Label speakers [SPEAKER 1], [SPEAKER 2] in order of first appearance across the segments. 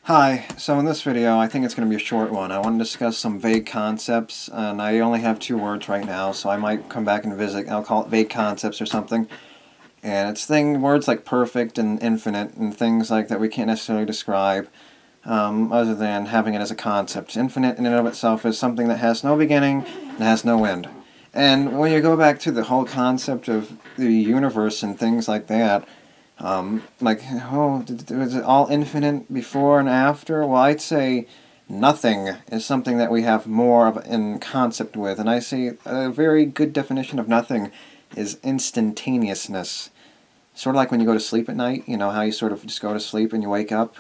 [SPEAKER 1] Hi, so in this video I think it's going to be a short one. I want to discuss some vague concepts, and I only have 2 words right now, so I might come back and visit. I'll call it vague concepts or something. And it's words like perfect and infinite and things like that we can't necessarily describe other than having it as a concept. Infinite in and of itself is something that has no beginning and has no end. And when you go back to the whole concept of the universe and things like that, was it all infinite before and after? Well, I'd say nothing is something that we have more of in concept with, and I say a very good definition of nothing is instantaneousness. Sort of like when you go to sleep at night, you know how you sort of just go to sleep and you wake up,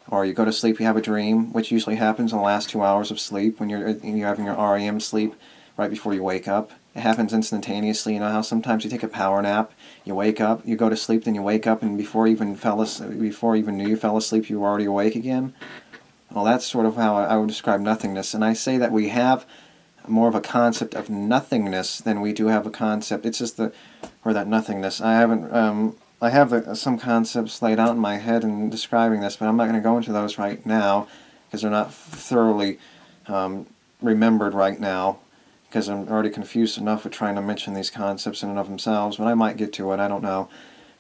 [SPEAKER 1] or you go to sleep, you have a dream, which usually happens in the last 2 hours of sleep when you're having your REM sleep right before you wake up. It happens instantaneously. You know how sometimes you take a power nap, you wake up, you go to sleep, then you wake up, and before you even knew you fell asleep, you were already awake again. Well, that's sort of how I would describe nothingness, and I say that we have more of a concept of nothingness than we do have a concept. It's just that nothingness. I have some concepts laid out in my head in describing this, but I'm not going to go into those right now because they're not thoroughly remembered right now, because I'm already confused enough with trying to mention these concepts in and of themselves, but I might get to it, I don't know.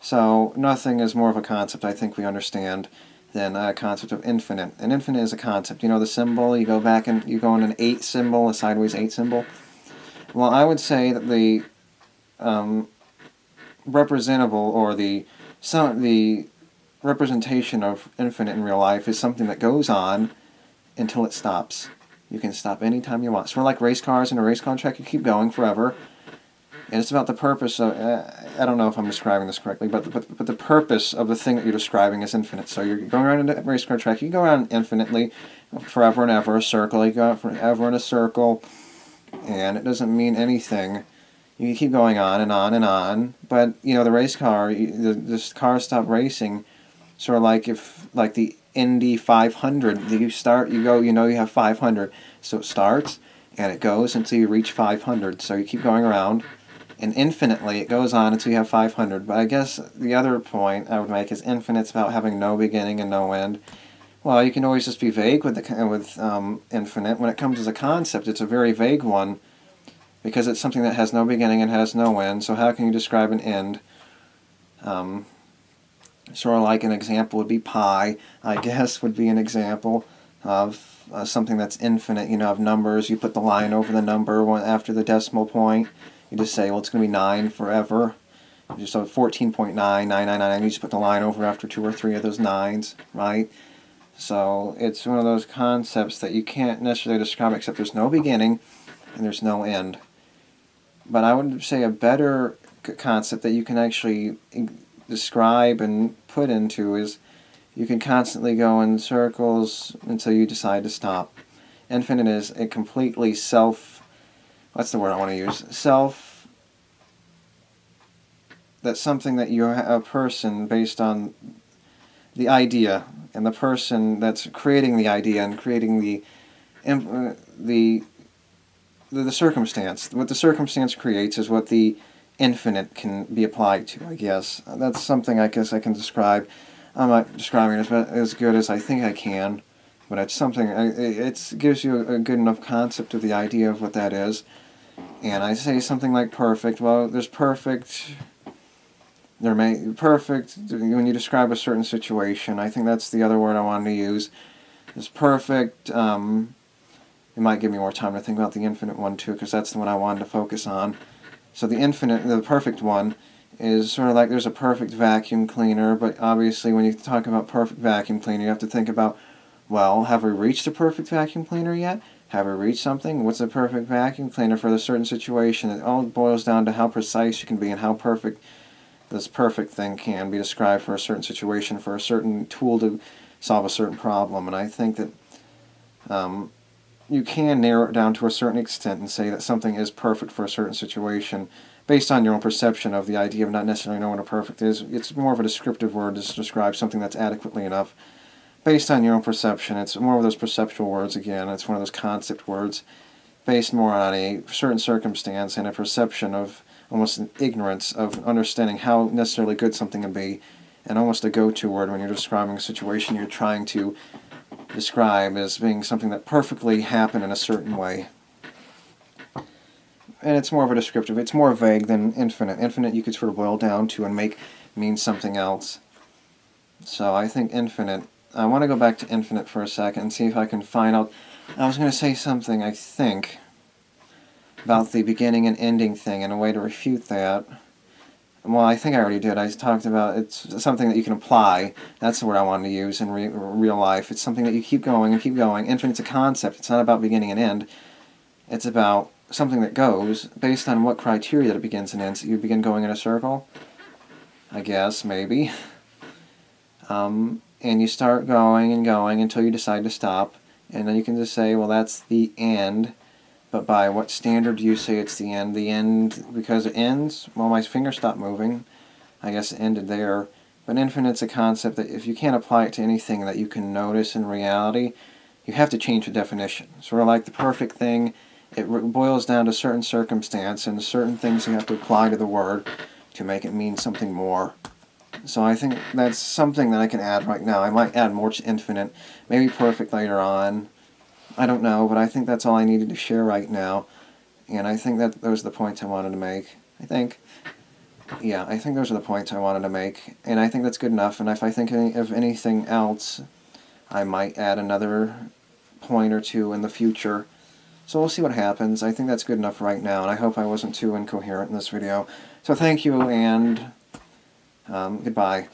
[SPEAKER 1] So nothing is more of a concept I think we understand than a concept of infinite. And infinite is a concept. You know the symbol, you go back and you go in an 8 symbol, a sideways 8 symbol? Well, I would say that the representable, or the representation of infinite in real life is something that goes on until it stops. You can stop anytime you want. Sort of like race cars in a race car track, you keep going forever. And it's about the purpose of, I don't know if I'm describing this correctly, but the purpose of the thing that you're describing is infinite. So you're going around a race car track, you can go around infinitely, forever and ever, a circle, you go out forever in a circle, and it doesn't mean anything. You can keep going on and on and on, but, you know, the race car, this car stopped racing, sort of like the Indy 500, you go, you know you have 500, so it starts, and it goes until you reach 500, so you keep going around, and infinitely it goes on until you have 500. But I guess the other point I would make is infinite's about having no beginning and no end. Well, you can always just be vague with infinite. When it comes as a concept, it's a very vague one because it's something that has no beginning and has no end. So how can you describe an end? Sort of like an example would be pi, I guess, would be an example of something that's infinite. You know, of numbers, you put the line over the number after the decimal point. You just say, well, it's going to be 9 forever. You just have 14.9999, you just put the line over after 2 or 3 of those 9s, right? So it's one of those concepts that you can't necessarily describe except there's no beginning and there's no end. But I would say a better concept that you can actually describe and put into is you can constantly go in circles until you decide to stop. Infinite is a completely what's the word I want to use? That's something that you're a person based on the idea, and the person that's creating the idea and creating the circumstance. What the circumstance creates is what the infinite can be applied to, I guess. That's something I guess I can describe. I'm not describing it as good as I think I can, but it's something, it gives you a good enough concept of the idea of what that is. And I say something like perfect. Well, there's perfect. Perfect when you describe a certain situation. I think that's the other word I wanted to use. Is perfect. It might give me more time to think about the infinite one too, because that's the one I wanted to focus on. So the perfect one, is sort of like there's a perfect vacuum cleaner, but obviously when you talk about perfect vacuum cleaner, you have to think about, well, have we reached a perfect vacuum cleaner yet? Have we reached something? What's a perfect vacuum cleaner for the certain situation? It all boils down to how precise you can be and how perfect this perfect thing can be described for a certain situation, for a certain tool to solve a certain problem. And I think that you can narrow it down to a certain extent and say that something is perfect for a certain situation based on your own perception of the idea of not necessarily knowing what a perfect is. It's more of a descriptive word to describe something that's adequately enough based on your own perception. It's more of those perceptual words again. It's one of those concept words based more on a certain circumstance and a perception of almost an ignorance of understanding how necessarily good something can be and almost a go-to word when you're describing a situation you're trying to describe as being something that perfectly happened in a certain way. And it's more of a descriptive. It's more vague than infinite. Infinite you could sort of boil down to and make mean something else. So I think infinite. I want to go back to infinite for a second and see if I can find out. I was going to say something, I think, about the beginning and ending thing and a way to refute that. Well, I think I already did. I talked about it's something that you can apply. That's the word I wanted to use in real life. It's something that you keep going and keep going. Infinite's a concept. It's not about beginning and end. It's about something that goes based on what criteria that it begins and ends. You begin going in a circle, I guess, maybe. And you start going and going until you decide to stop. And then you can just say, well, that's the end. But by what standard do you say it's the end? The end because it ends? Well, my finger stopped moving. I guess it ended there. But infinite's a concept that if you can't apply it to anything that you can notice in reality, you have to change the definition. Sort of like the perfect thing, it boils down to certain circumstance and certain things you have to apply to the word to make it mean something more. So I think that's something that I can add right now. I might add more to infinite, maybe perfect later on. I don't know, but I think that's all I needed to share right now. And I think that those are the points I wanted to make. I think those are the points I wanted to make. And I think that's good enough. And if I think of anything else, I might add another point or two in the future. So we'll see what happens. I think that's good enough right now. And I hope I wasn't too incoherent in this video. So thank you, and goodbye.